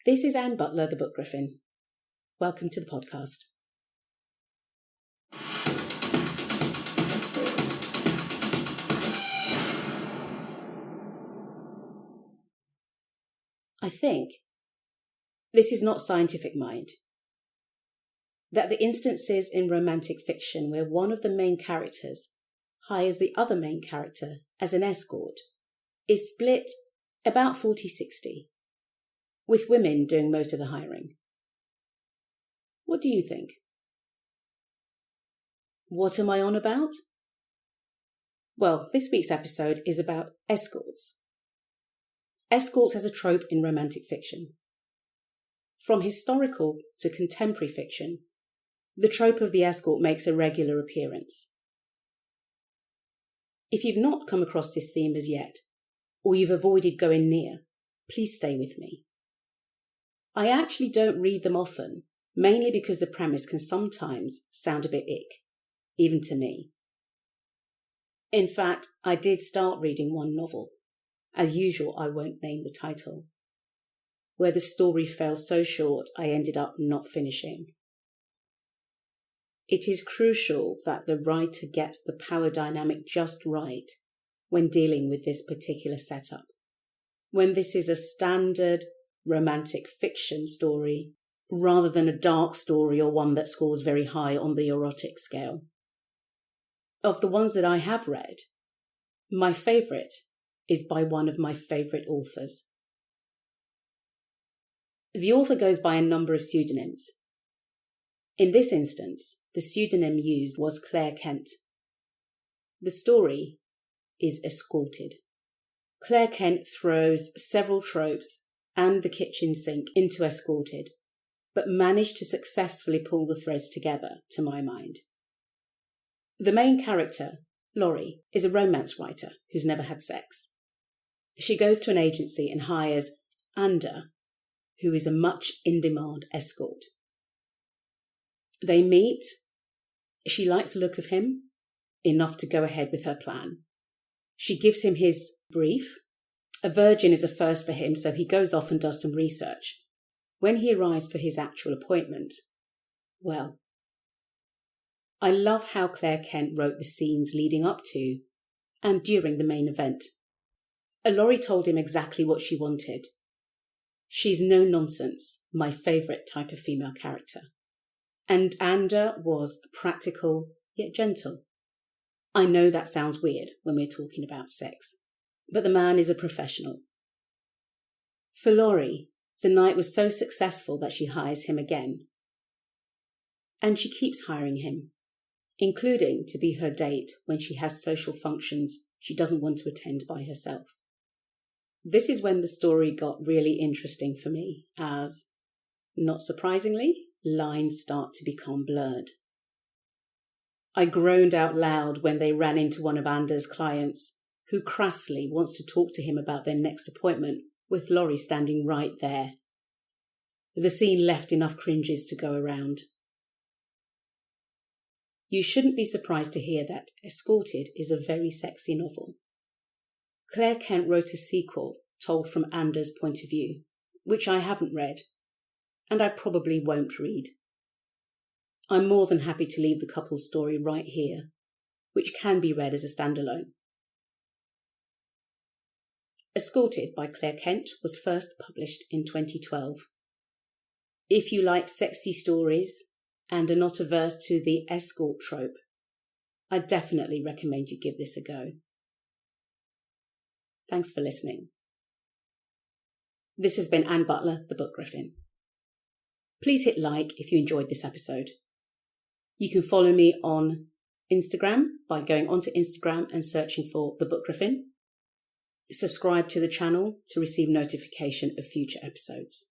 This is Anne Butler, the Book Griffin. Welcome to the podcast. I think this is not scientific mind. That the instances in romantic fiction where one of the main characters hires the other main character as an escort is split about 40-60, with women doing most of the hiring. What do you think? What am I on about? Well, this week's episode is about escorts. Escorts as a trope in romantic fiction. From historical to contemporary fiction, the trope of the escort makes a regular appearance. If you've not come across this theme as yet, or you've avoided going near, please stay with me. I actually don't read them often, mainly because the premise can sometimes sound a bit ick, even to me. In fact, I did start reading one novel. As usual, I won't name the title, where the story fell so short I ended up not finishing. It is crucial that the writer gets the power dynamic just right when dealing with this particular setup. When this is a standard romantic fiction story, rather than a dark story or one that scores very high on the erotic scale. Of the ones that I have read, my favourite is by one of my favourite authors. The author goes by a number of pseudonyms. In this instance, the pseudonym used was Claire Kent. The story is Escorted. Claire Kent throws several tropes and the kitchen sink into Escorted, but managed to successfully pull the threads together, to my mind. The main character, Laurie, is a romance writer who's never had sex. She goes to an agency and hires Ander, who is a much in-demand escort. They meet. She likes the look of him, enough to go ahead with her plan. She gives him his brief. A virgin is a first for him, so he goes off and does some research. When he arrives for his actual appointment, well, I love how Claire Kent wrote the scenes leading up to and during the main event. Laurie told him exactly what she wanted. She's no nonsense, my favourite type of female character. And Ander was practical yet gentle. I know that sounds weird when we're talking about sex, but the man is a professional. For Laurie, the night was so successful that she hires him again. And she keeps hiring him, including to be her date when she has social functions she doesn't want to attend by herself. This is when the story got really interesting for me, as, not surprisingly, lines start to become blurred. I groaned out loud when they ran into one of Ander's clients, who crassly wants to talk to him about their next appointment, with Laurie standing right there. The scene left enough cringes to go around. You shouldn't be surprised to hear that Escorted is a very sexy novel. Claire Kent wrote a sequel told from Ander's point of view, which I haven't read, and I probably won't read. I'm more than happy to leave the couple's story right here, which can be read as a standalone. Escorted by Claire Kent was first published in 2012. If you like sexy stories and are not averse to the escort trope, I definitely recommend you give this a go. Thanks for listening. This has been Anne Butler, the Book Griffin. Please hit like if you enjoyed this episode. You can follow me on Instagram by going onto Instagram and searching for The Book Griffin. Subscribe to the channel to receive notification of future episodes.